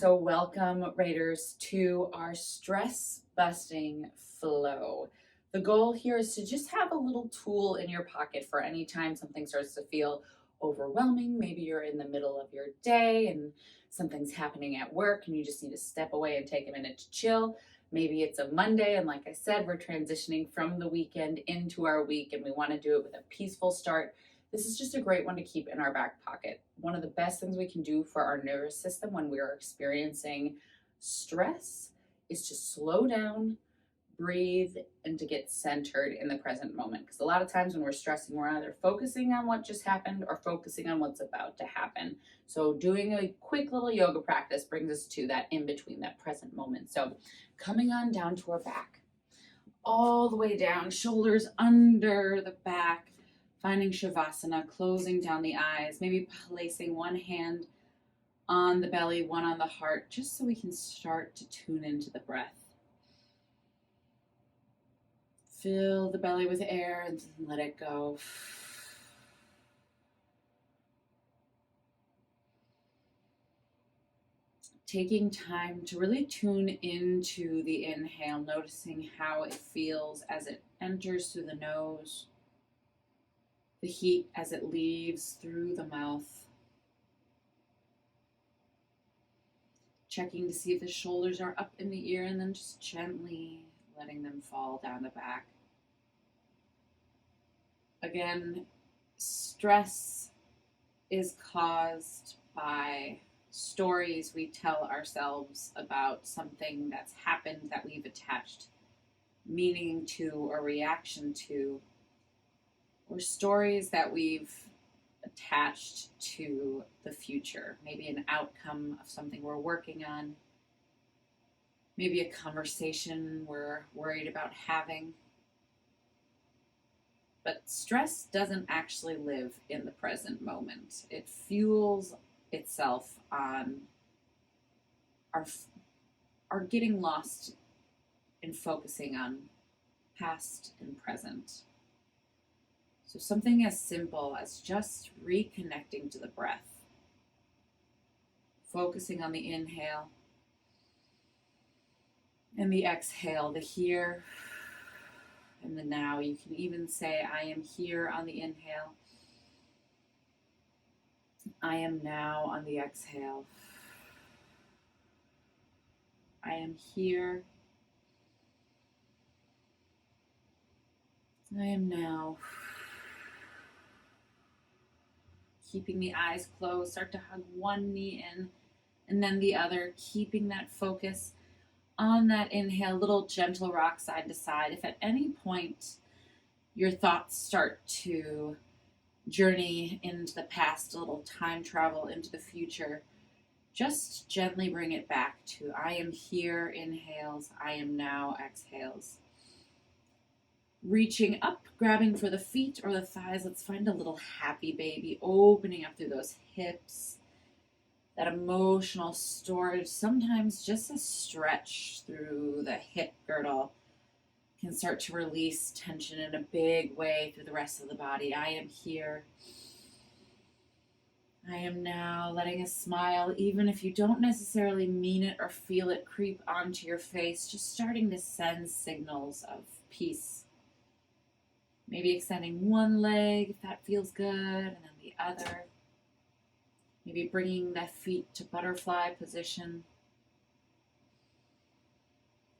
So welcome, Raiders, to our stress busting flow. The goal here is to just have a little tool in your pocket for any time something starts to feel overwhelming. Maybe you're in the middle of your day and something's happening at work and you just need to step away and take a minute to chill. Maybe it's a Monday, and like I said, we're transitioning from the weekend into our week and we want to do it with a peaceful start. This is just a great one to keep in our back pocket. One of the best things we can do for our nervous system when we are experiencing stress is to slow down, breathe, and to get centered in the present moment. Because a lot of times when we're stressing, we're either focusing on what just happened or focusing on what's about to happen. So doing a quick little yoga practice brings us to that in between, that present moment. So coming on down to our back, all the way down, shoulders under the back, finding Shavasana, closing down the eyes, maybe placing one hand on the belly, one on the heart, just so we can start to tune into the breath. Fill the belly with air and let it go. Taking time to really tune into the inhale, noticing how it feels as it enters through the nose, the heat as it leaves through the mouth. Checking to see if the shoulders are up in the ear and then just gently letting them fall down the back. Again, stress is caused by stories we tell ourselves about something that's happened that we've attached meaning to or reaction to, or stories that we've attached to the future, maybe an outcome of something we're working on, maybe a conversation we're worried about having. But stress doesn't actually live in the present moment. It fuels itself on our getting lost in focusing on past and present. So something as simple as just reconnecting to the breath, focusing on the inhale and the exhale, the here and the now. You can even say, I am here on the inhale. I am now on the exhale. I am here. I am now. Keeping the eyes closed, start to hug one knee in and then the other, keeping that focus on that inhale, little gentle rock side to side. If at any point your thoughts start to journey into the past, a little time travel into the future, just gently bring it back to I am here, inhales, I am now, exhales. Reaching up, grabbing for the feet or the thighs. Let's find a little happy baby, opening up through those hips, that emotional storage. Sometimes just a stretch through the hip girdle can start to release tension in a big way through the rest of the body. I am here. I am now. Letting a smile, even if you don't necessarily mean it or feel it creep onto your face, just starting to send signals of peace. Maybe extending one leg if that feels good, and then the other. Maybe bringing the feet to butterfly position.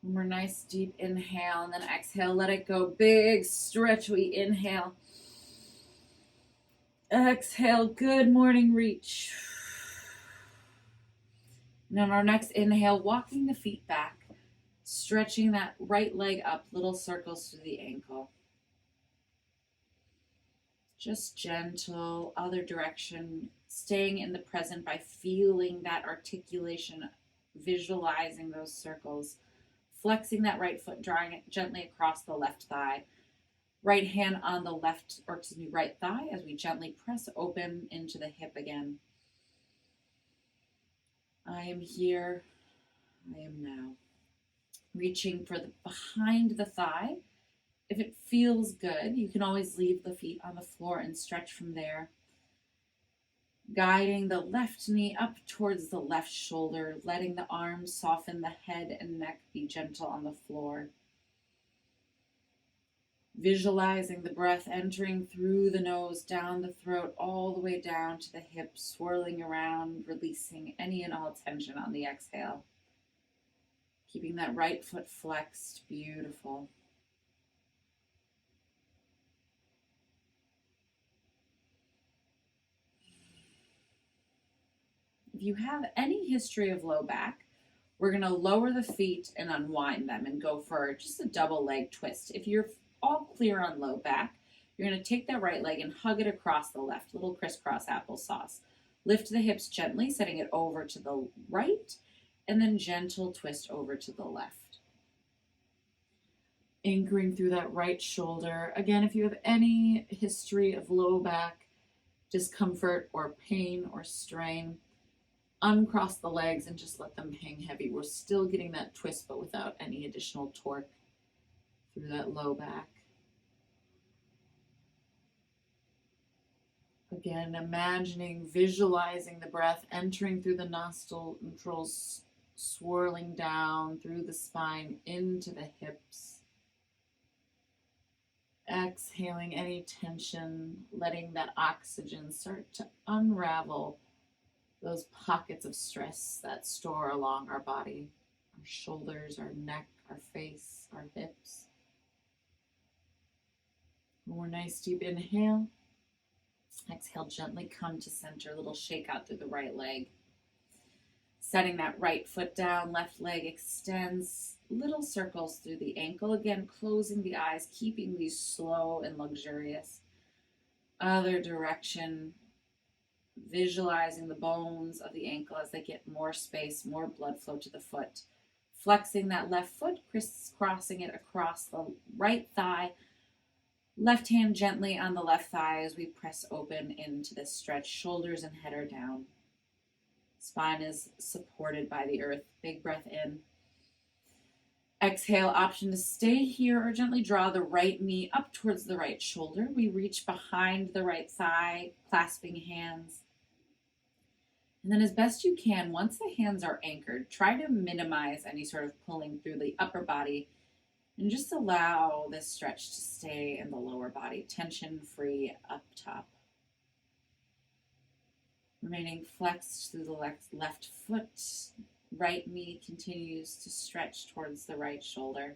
One more nice deep inhale, and then exhale, let it go. Big stretch, we inhale. Exhale, good morning reach. And on our next inhale, walking the feet back, stretching that right leg up, little circles through the ankle. Just gentle, other direction, staying in the present by feeling that articulation, visualizing those circles, flexing that right foot, drawing it gently across the left thigh. Right hand on the right thigh as we gently press open into the hip again. I am here, I am now. Reaching for the behind the thigh. If it feels good, you can always leave the feet on the floor and stretch from there. Guiding the left knee up towards the left shoulder, letting the arms soften, the head and neck be gentle on the floor. Visualizing the breath entering through the nose, down the throat, all the way down to the hips, swirling around, releasing any and all tension on the exhale. Keeping that right foot flexed, beautiful. If you have any history of low back, we're going to lower the feet and unwind them and go for just a double leg twist. If you're all clear on low back, you're going to take that right leg and hug it across the left, little crisscross applesauce. Lift the hips gently, setting it over to the right, and then gentle twist over to the left. Anchoring through that right shoulder. Again, if you have any history of low back discomfort or pain or strain, uncross the legs and just let them hang heavy. We're still getting that twist, but without any additional torque through that low back. Again, imagining, visualizing the breath entering through the nostrils, swirling down through the spine into the hips. Exhaling any tension, letting that oxygen start to unravel those pockets of stress that store along our body, our shoulders, our neck, our face, our hips. One more nice deep inhale. Exhale, gently come to center, a little shake out through the right leg. Setting that right foot down, left leg extends, little circles through the ankle. Again, closing the eyes, keeping these slow and luxurious. Other direction, visualizing the bones of the ankle as they get more space, more blood flow to the foot. Flexing that left foot, crisscrossing it across the right thigh. Left hand gently on the left thigh as we press open into this stretch. Shoulders and head are down. Spine is supported by the earth. Big breath in. Exhale, option to stay here or gently draw the right knee up towards the right shoulder. We reach behind the right thigh, clasping hands. And then as best you can, once the hands are anchored, try to minimize any sort of pulling through the upper body and just allow this stretch to stay in the lower body, tension-free up top. Remaining flexed through the left foot, right knee continues to stretch towards the right shoulder.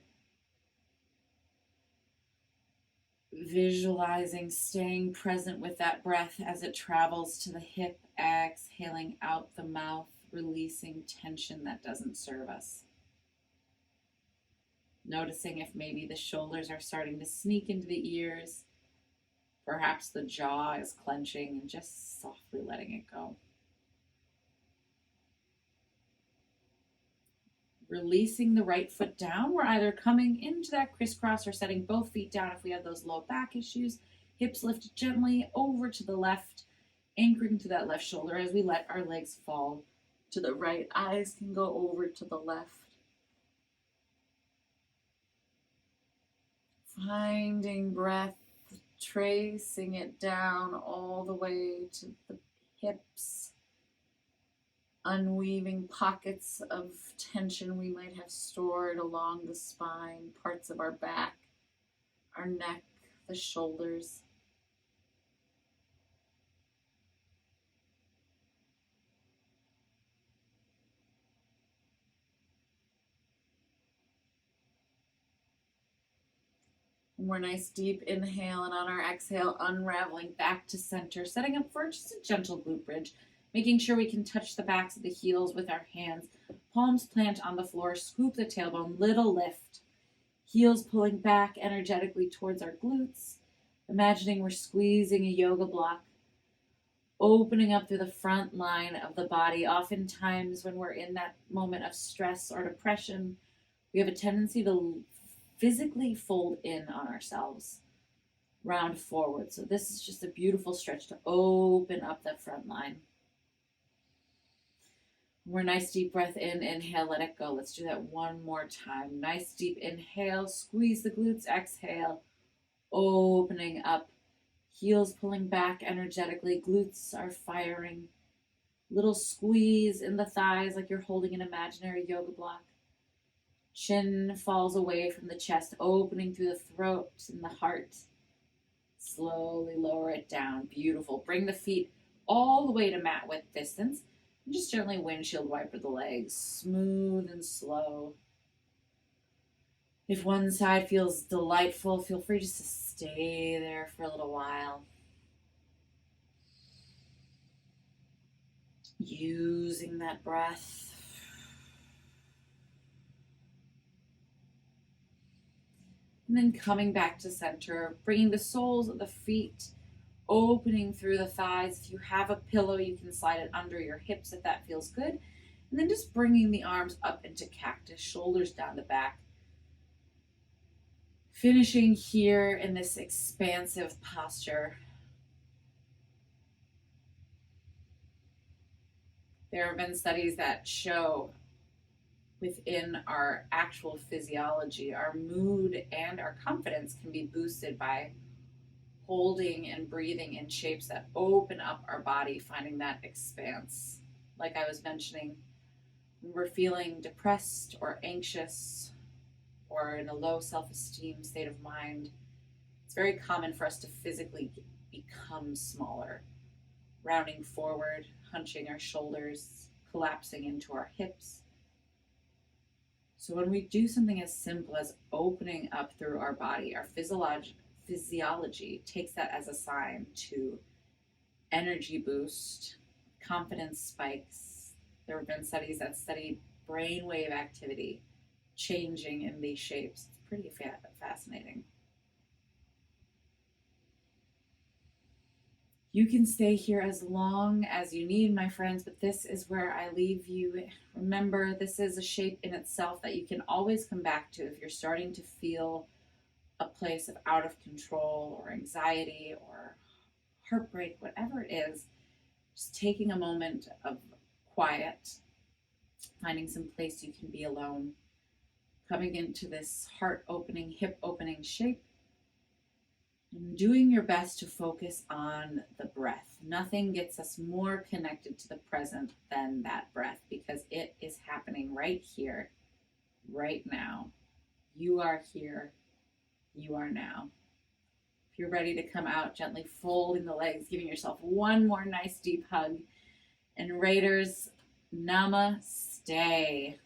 Visualizing, staying present with that breath as it travels to the hip, exhaling out the mouth, releasing tension that doesn't serve us. Noticing if maybe the shoulders are starting to sneak into the ears, perhaps the jaw is clenching, and just softly letting it go. Releasing the right foot down. We're either coming into that crisscross or setting both feet down if we have those low back issues. Hips lifted gently over to the left, anchoring to that left shoulder as we let our legs fall to the right. Eyes can go over to the left. Finding breath, tracing it down all the way to the hips. Unweaving pockets of tension we might have stored along the spine, parts of our back, our neck, the shoulders. One more nice deep inhale, and on our exhale, unraveling back to center, setting up for just a gentle glute bridge. Making sure we can touch the backs of the heels with our hands. Palms plant on the floor, scoop the tailbone, little lift. Heels pulling back energetically towards our glutes. Imagining we're squeezing a yoga block. Opening up through the front line of the body. Oftentimes when we're in that moment of stress or depression, we have a tendency to physically fold in on ourselves. Round forward. So this is just a beautiful stretch to open up that front line. More nice deep breath in, inhale, let it go. Let's do that one more time. Nice deep inhale, squeeze the glutes, exhale, opening up, Heels pulling back energetically, glutes are firing. Little squeeze in the thighs like you're holding an imaginary yoga block. Chin falls away from the chest, opening through the throat and the heart. Slowly lower it down. Beautiful. Bring the feet all the way to mat width distance. And just gently windshield wiper the legs. Smooth and slow. If one side feels delightful, feel free just to stay there for a little while. Using that breath. And then coming back to center, bringing the soles of the feet, opening through the thighs. If you have a pillow, you can slide it under your hips if that feels good. And then just bringing the arms up into cactus, shoulders down the back. Finishing here in this expansive posture. There have been studies that show within our actual physiology, our mood and our confidence can be boosted by holding and breathing in shapes that open up our body, finding that expanse. Like I was mentioning, when we're feeling depressed or anxious or in a low self-esteem state of mind, it's very common for us to physically become smaller, rounding forward, hunching our shoulders, collapsing into our hips. So when we do something as simple as opening up through our body, our physiology takes that as a sign to energy boost, confidence spikes. There have been studies that studied brainwave activity changing in these shapes. It's pretty fascinating. You can stay here as long as you need, my friends, but this is where I leave you. Remember, this is a shape in itself that you can always come back to if you're starting to feel a place of out of control or anxiety or heartbreak, whatever it is. Just taking a moment of quiet, finding some place you can be alone, coming into this heart opening, hip opening shape, and doing your best to focus on the breath. Nothing gets us more connected to the present than that breath, because it is happening right here, right now. You are here. You are now. If you're ready to come out, gently folding the legs, giving yourself one more nice deep hug. And Raiders, namaste.